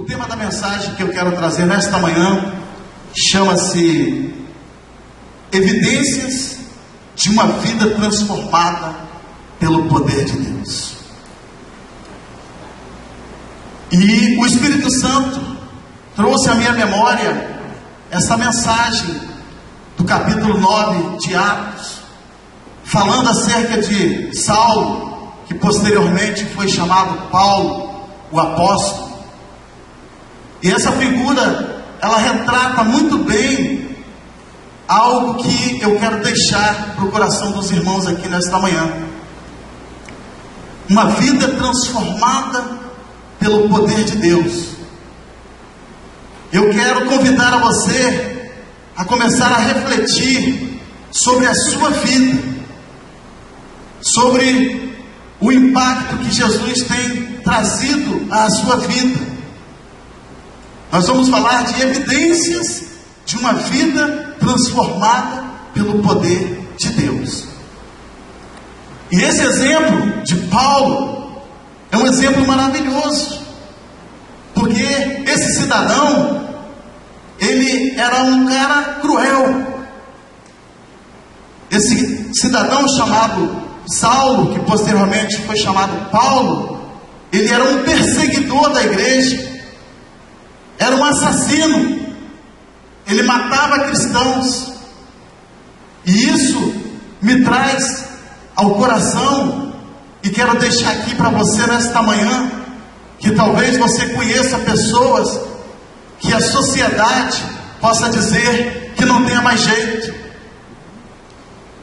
tema da mensagem que eu quero trazer nesta manhã chama-se Evidências de uma vida transformada pelo poder de Deus. E o Espírito Santo trouxe à minha memória essa mensagem do capítulo 9 de Atos, falando acerca de Saulo, que posteriormente foi chamado Paulo, o apóstolo. E essa figura, ela retrata muito bem algo que eu quero deixar para o coração dos irmãos aqui nesta manhã. Uma vida transformada pelo poder de Deus. Eu quero convidar a você a começar a refletir sobre a sua vida, sobre o impacto que Jesus tem trazido à sua vida. Nós vamos falar de evidências de uma vida transformada pelo poder de Deus. E esse exemplo de Paulo é um exemplo maravilhoso, porque esse cidadão, ele era um cara cruel. Esse cidadão chamado Saulo, que posteriormente foi chamado Paulo, ele era um perseguidor da igreja, era um assassino, ele matava cristãos. E isso me traz ao coração, e quero deixar aqui para você nesta manhã, que talvez você conheça pessoas que a sociedade possa dizer que não tenha mais jeito.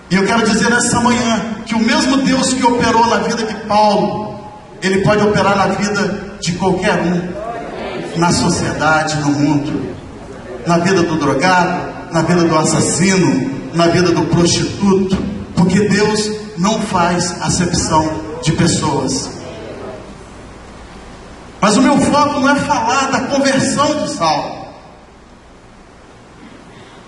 E eu quero dizer nesta manhã que o mesmo Deus que operou na vida de Paulo, Ele pode operar na vida de qualquer um, na sociedade, no mundo, na vida do drogado, na vida do assassino, na vida do prostituto, porque Deus não faz acepção de pessoas. Mas o meu foco não é falar da conversão de Saulo.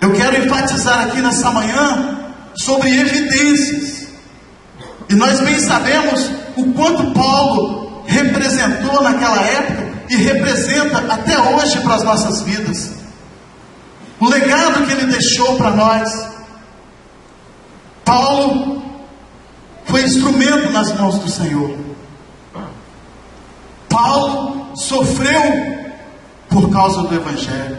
Eu quero enfatizar aqui nessa manhã sobre evidências. E nós bem sabemos o quanto Paulo representou naquela época e representa até hoje para as nossas vidas. O legado que ele deixou para nós. Paulo foi instrumento nas mãos do Senhor. Paulo sofreu por causa do Evangelho.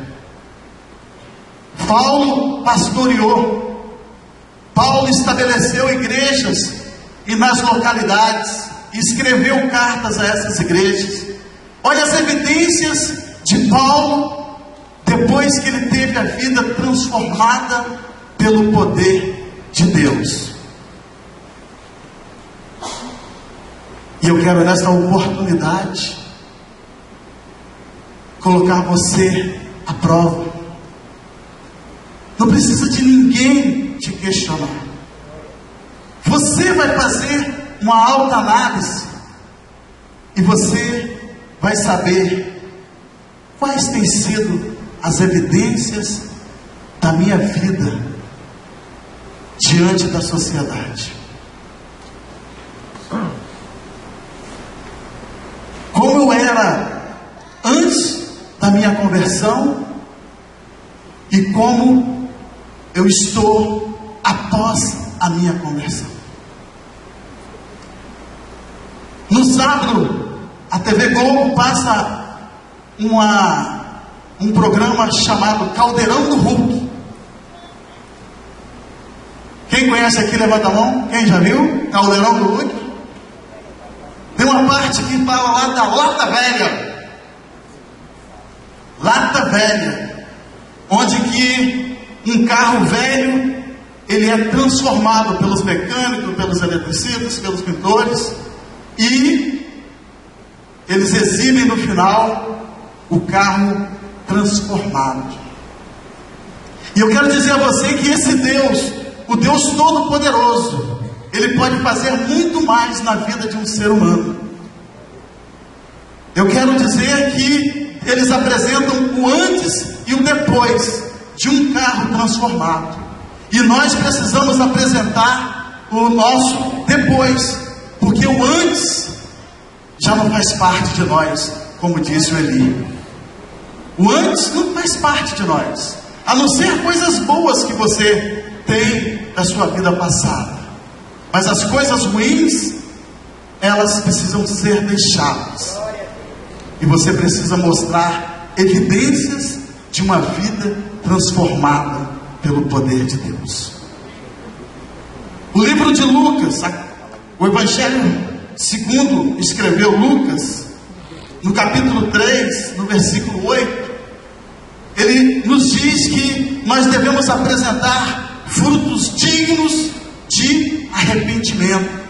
Paulo pastoreou. Paulo estabeleceu igrejas e nas localidades, e escreveu cartas a essas igrejas. Olha as evidências de Paulo, depois que ele teve a vida transformada pelo poder de Deus. E eu quero nesta oportunidade colocar você à prova. Não precisa de ninguém te questionar. Você vai fazer uma autoanálise e você vai saber quais têm sido as evidências da minha vida diante da sociedade. Como eu era antes da minha conversão e como eu estou após a minha conversão. No sábado, a TV Globo passa um programa chamado Caldeirão do Hulk. Quem conhece aqui, levanta a mão. Quem já viu? Caldeirão do Hulk. Tem uma parte que fala lá da lata velha. Lata velha. Onde que um carro velho, ele é transformado pelos mecânicos, pelos eletricistas, pelos pintores, e eles exibem no final o carro transformado. E eu quero dizer a você que esse Deus, o Deus Todo-Poderoso, Ele pode fazer muito mais na vida de um ser humano. Eu quero dizer que eles apresentam o antes e o depois de um carro transformado. E nós precisamos apresentar o nosso depois, porque o antes já não faz parte de nós, como disse o Eli. O antes não faz parte de nós, a não ser coisas boas que você tem da sua vida passada. Mas as coisas ruins, elas precisam ser deixadas. E você precisa mostrar evidências de uma vida transformada pelo poder de Deus. O livro de Lucas, o Evangelho segundo escreveu Lucas, no capítulo 3, no versículo 8, ele nos diz que nós devemos apresentar frutos dignos de arrependimento.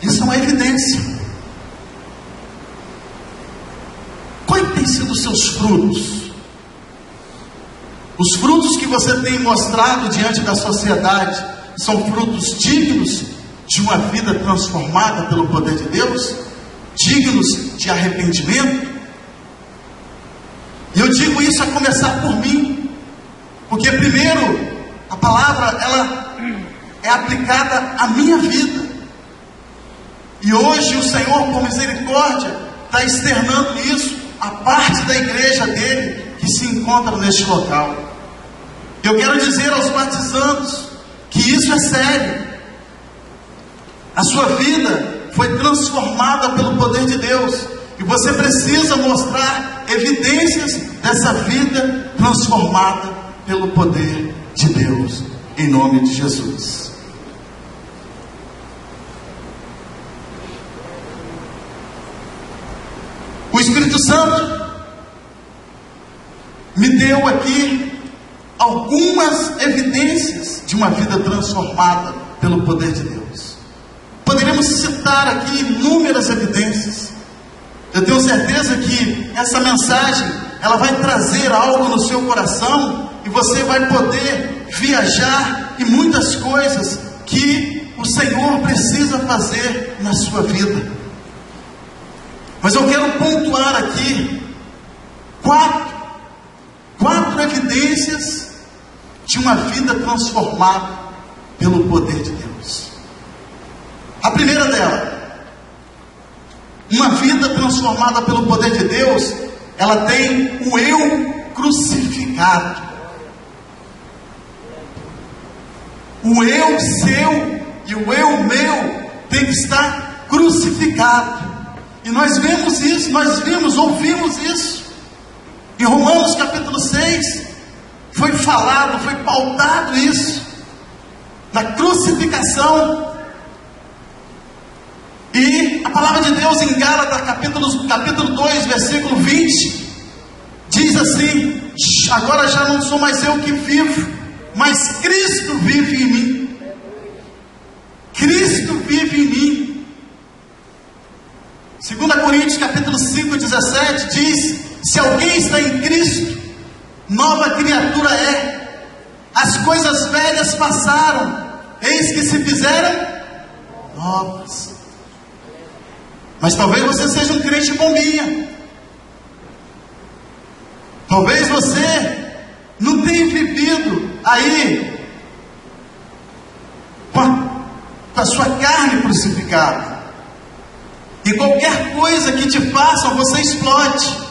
Isso é uma evidência. Quais têm sido os seus frutos? Os frutos que você tem mostrado diante da sociedade são frutos dignos de uma vida transformada pelo poder de Deus? Dignos de arrependimento? E eu digo isso a começar por mim, porque primeiro a palavra ela é aplicada à minha vida, e hoje o Senhor, por misericórdia, está externando isso à parte da igreja dele que se encontra neste local. Eu quero dizer aos batizandos que isso é sério. A sua vida foi transformada pelo poder de Deus, e você precisa mostrar evidências dessa vida transformada pelo poder de Deus, em nome de Jesus. O Espírito Santo me deu aqui algumas evidências de uma vida transformada pelo poder de Deus. Poderíamos citar aqui inúmeras evidências. Eu tenho certeza que essa mensagem ela vai trazer algo no seu coração, e você vai poder viajar em muitas coisas que o Senhor precisa fazer na sua vida. Mas eu quero pontuar aqui quatro evidências de uma vida transformada pelo poder de Deus. A primeira dela, uma vida transformada pelo poder de Deus, ela tem o eu crucificado. O eu seu e o eu meu tem que estar crucificado. E nós vemos isso, ouvimos isso. Em Romanos capítulo 6, foi falado, foi pautado isso, da crucificação. E a palavra de Deus em Gálatas capítulo 2, versículo 20, diz assim: agora já não sou mais eu que vivo, mas Cristo vive em mim. Cristo vive em mim. 2 Coríntios capítulo 5, 17 diz: se alguém está em Cristo, nova criatura é. As coisas velhas passaram, eis que se fizeram novas. Mas talvez você seja um crente bombinha. Talvez você não tenha vivido aí com a sua carne crucificada. E qualquer coisa que te façam, você explode.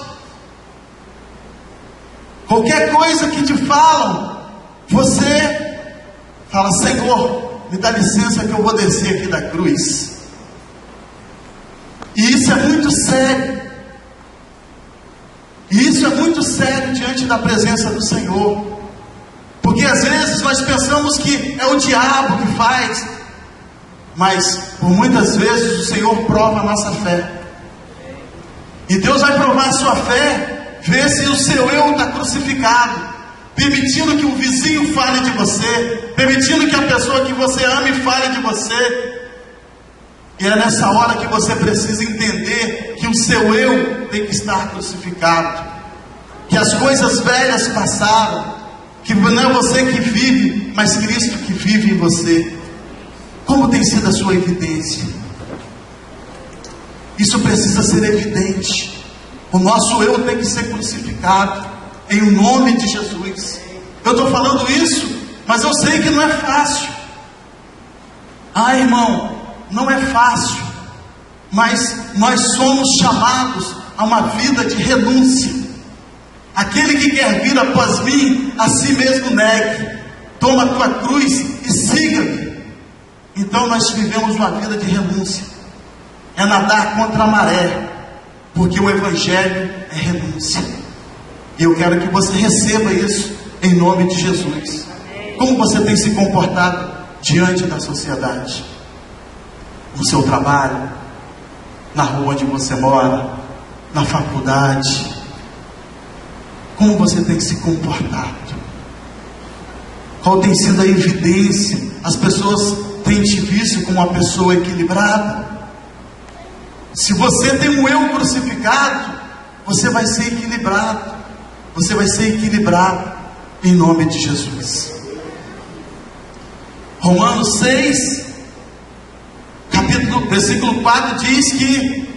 Qualquer coisa que te falam, você fala: Senhor, me dá licença que eu vou descer aqui da cruz. E isso é muito sério. E isso é muito sério diante da presença do Senhor. Porque às vezes nós pensamos que é o diabo que faz, mas por muitas vezes o Senhor prova a nossa fé. E Deus vai provar a sua fé, ver se o seu eu está crucificado, permitindo que o vizinho fale de você, permitindo que a pessoa que você ama fale de você. E é nessa hora que você precisa entender que o seu eu tem que estar crucificado, que as coisas velhas passaram, que não é você que vive, mas Cristo que vive em você. Como tem sido a sua evidência? Isso precisa ser evidente. O nosso eu tem que ser crucificado, em nome de Jesus. Eu estou falando isso, mas eu sei que não é fácil. Ah, irmão, não é fácil, mas nós somos chamados a uma vida de renúncia. Aquele que quer vir após mim, a si mesmo negue, toma a tua cruz e siga-me. Então nós vivemos uma vida de renúncia, é nadar contra a maré, porque o Evangelho é renúncia. E eu quero que você receba isso em nome de Jesus. Como você tem se comportado diante da sociedade? No seu trabalho, na rua onde você mora, na faculdade? Como você tem se comportado? Qual tem sido a evidência? As pessoas têm te visto como uma pessoa equilibrada? Se você tem um eu crucificado, você vai ser equilibrado. Você vai ser equilibrado em nome de Jesus. Romanos 6, versículo 4 diz que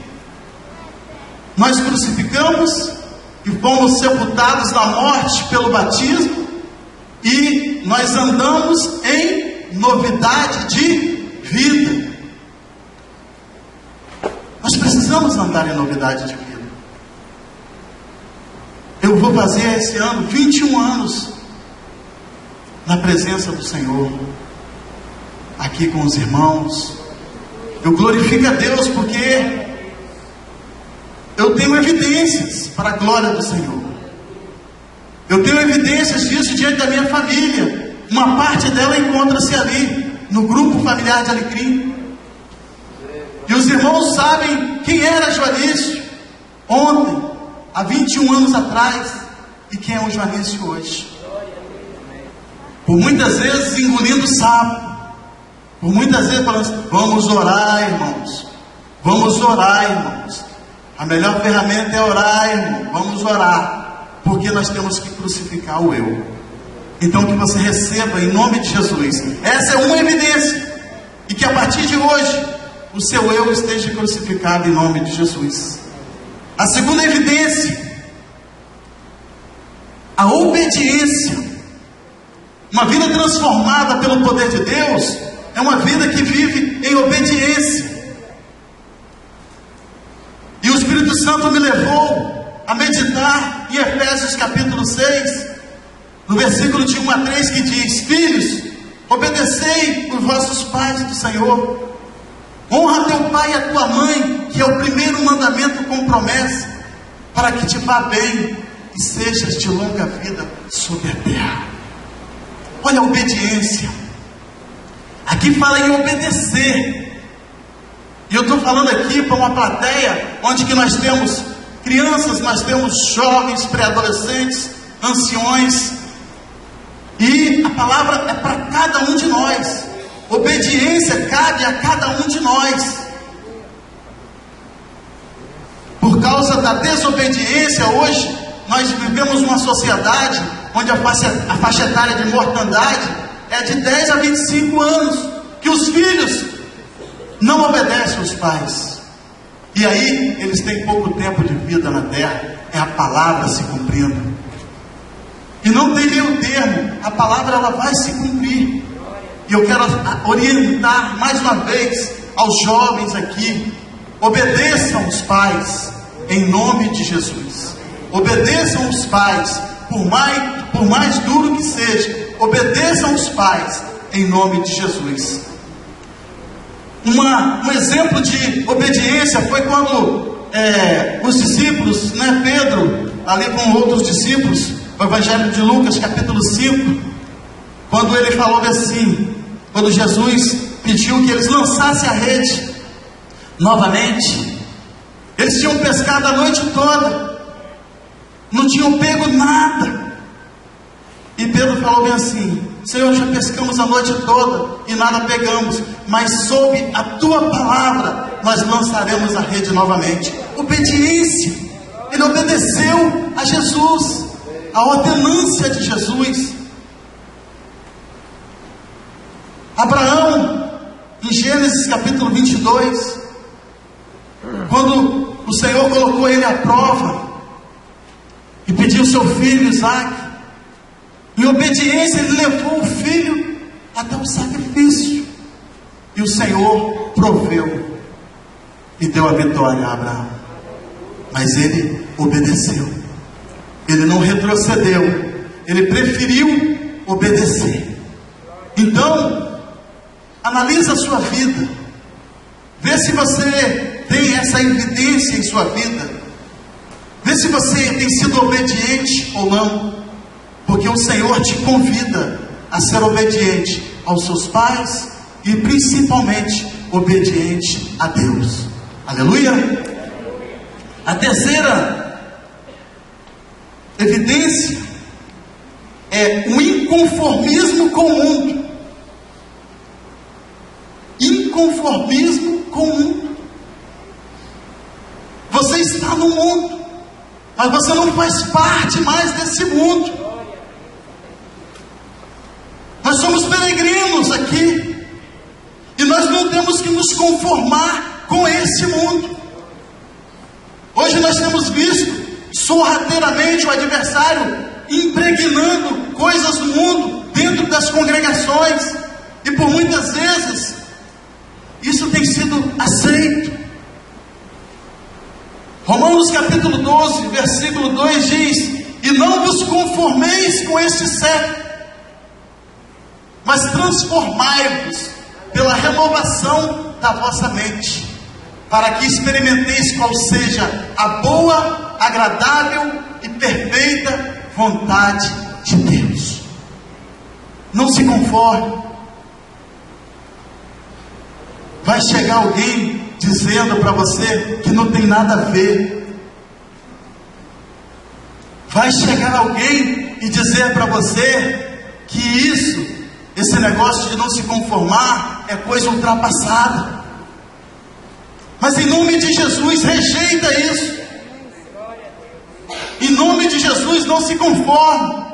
nós crucificamos e fomos sepultados na morte pelo batismo, e nós andamos em novidade de vida. Nós precisamos andar em novidade de vida. Eu vou fazer esse ano 21 anos na presença do Senhor, aqui com os irmãos. Eu glorifico a Deus porque eu tenho evidências para a glória do Senhor. Eu tenho evidências disso diante da minha família. Uma parte dela encontra-se ali, no grupo familiar de Alecrim. E os irmãos sabem quem era Joanício ontem, há 21 anos atrás, e quem é o Joanício hoje. Por muitas vezes engolindo sapo, por muitas vezes falando assim: vamos orar, irmãos, vamos orar, irmãos. A melhor ferramenta é orar, irmão. Vamos orar, porque nós temos que crucificar o eu. Então que você receba em nome de Jesus. Essa é uma evidência, e que a partir de hoje o seu eu esteja crucificado em nome de Jesus. A segunda evidência, a obediência. Uma vida transformada pelo poder de Deus é uma vida que vive em obediência. E o Espírito Santo me levou a meditar em Efésios capítulo 6, no versículo de 1 a 3, que diz: filhos, obedecei os vossos pais do Senhor. Honra teu pai e a tua mãe, que é o primeiro mandamento com promessa, para que te vá bem e sejas de longa vida sobre a terra. Olha a obediência. Aqui fala em obedecer. E eu estou falando aqui para uma plateia onde que nós temos crianças, nós temos jovens, pré-adolescentes, anciões. E a palavra é para cada um de nós. Obediência cabe a cada um de nós. Por causa da desobediência, hoje nós vivemos uma sociedade onde a faixa etária de mortandade é de 10 a 25 anos, que os filhos não obedecem aos pais. E aí eles têm pouco tempo de vida na terra. É a palavra se cumprindo. E não tem meio termo. A palavra ela vai se cumprir. E eu quero orientar mais uma vez aos jovens aqui: obedeçam os pais em nome de Jesus. Obedeçam os pais, por mais duro que seja. Obedeçam os pais em nome de Jesus. Um exemplo de obediência foi quando os discípulos, Pedro, ali com outros discípulos, o Evangelho de Lucas, capítulo 5, quando ele falou assim, quando Jesus pediu que eles lançassem a rede novamente. Eles tinham pescado a noite toda, não tinham pego nada. E Pedro falou bem assim: Senhor, já pescamos a noite toda e nada pegamos, mas sob a tua palavra nós lançaremos a rede novamente. Obediência. Ele obedeceu a Jesus, a ordenância de Jesus. Abraão, em Gênesis capítulo 22, quando o Senhor colocou ele à prova e pediu seu filho Isaque, em obediência ele levou o filho até o sacrifício, e o Senhor proveu e deu a vitória a Abraão. Mas ele obedeceu. ele não retrocedeu, ele preferiu obedecer. Então, analisa a sua vida, vê se você tem essa evidência em sua vida, vê se você tem sido obediente ou não, porque o Senhor te convida a ser obediente aos seus pais e principalmente obediente a Deus. Aleluia! A terceira evidência é o inconformismo com o mundo. Inconformismo com o mundo. Você está no mundo, mas você não faz parte mais desse mundo. Nós somos peregrinos aqui, e nós não temos que nos conformar com esse mundo. Hoje nós temos visto sorrateiramente o adversário impregnando coisas do mundo dentro das congregações, e por muitas vezes isso tem sido aceito. Romanos capítulo 12, versículo 2 diz: e não vos conformeis com este século, mas transformai-vos pela renovação da vossa mente, para que experimenteis qual seja a boa, agradável e perfeita vontade de Deus. Não se conforme. Vai chegar alguém dizendo para você que não tem nada a ver. Vai chegar alguém e dizer para você que esse negócio de não se conformar é coisa ultrapassada. Mas em nome de Jesus, rejeita isso. Em nome de Jesus, não se conforme.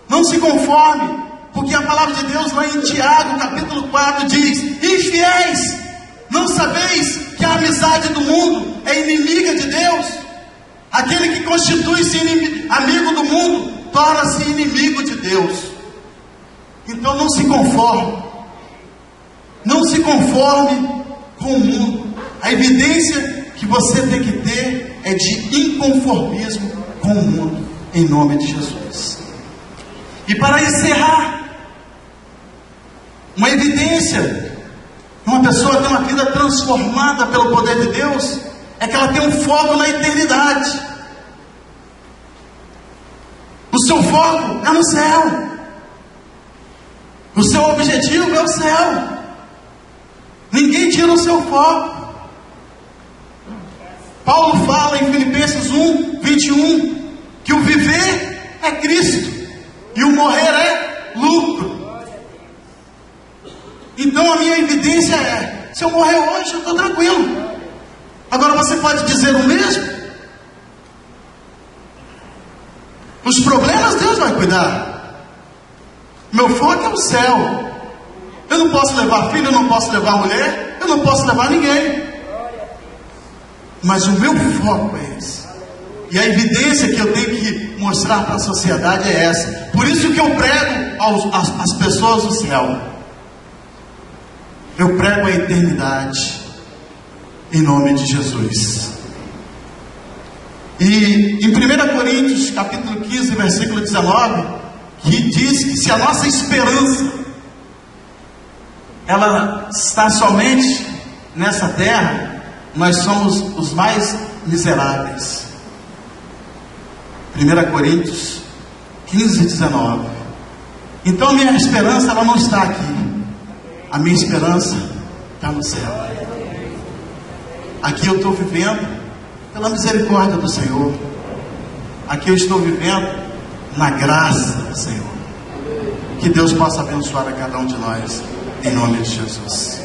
Não se conforme, porque a palavra de Deus lá em Tiago capítulo 4 diz: infiéis, não sabeis que a amizade do mundo é inimiga de Deus? Aquele que constitui-se amigo do mundo torna-se inimigo de Deus. Então não se conforme. Não se conforme com o mundo. A evidência que você tem que ter é de inconformismo com o mundo, em nome de Jesus. E para encerrar, uma evidência que uma pessoa tem uma vida transformada pelo poder de Deus é que ela tem um foco na eternidade. O seu foco é no céu. O seu objetivo é o céu. Ninguém tira o seu foco. Paulo fala em Filipenses 1, 21, que o viver é Cristo e o morrer é lucro. Então a minha evidência é: se eu morrer hoje, eu estou tranquilo. Agora você pode dizer o mesmo? Os problemas Deus vai cuidar. Meu foco é o céu. Eu não posso levar filho, eu não posso levar mulher, eu não posso levar ninguém. Mas o meu foco é esse. E a evidência que eu tenho que mostrar para a sociedade é essa. Por isso que eu prego às pessoas do céu. Eu prego a eternidade, em nome de Jesus. E em 1 Coríntios capítulo 15, versículo 19, que diz que se a nossa esperança ela está somente nessa terra, nós somos os mais miseráveis. 1 Coríntios 15, 19. Então a minha esperança ela não está aqui. A minha esperança está no céu. Aqui eu estou vivendo pela misericórdia do Senhor. Aqui eu estou vivendo na graça do Senhor. Que Deus possa abençoar a cada um de nós, em nome de Jesus.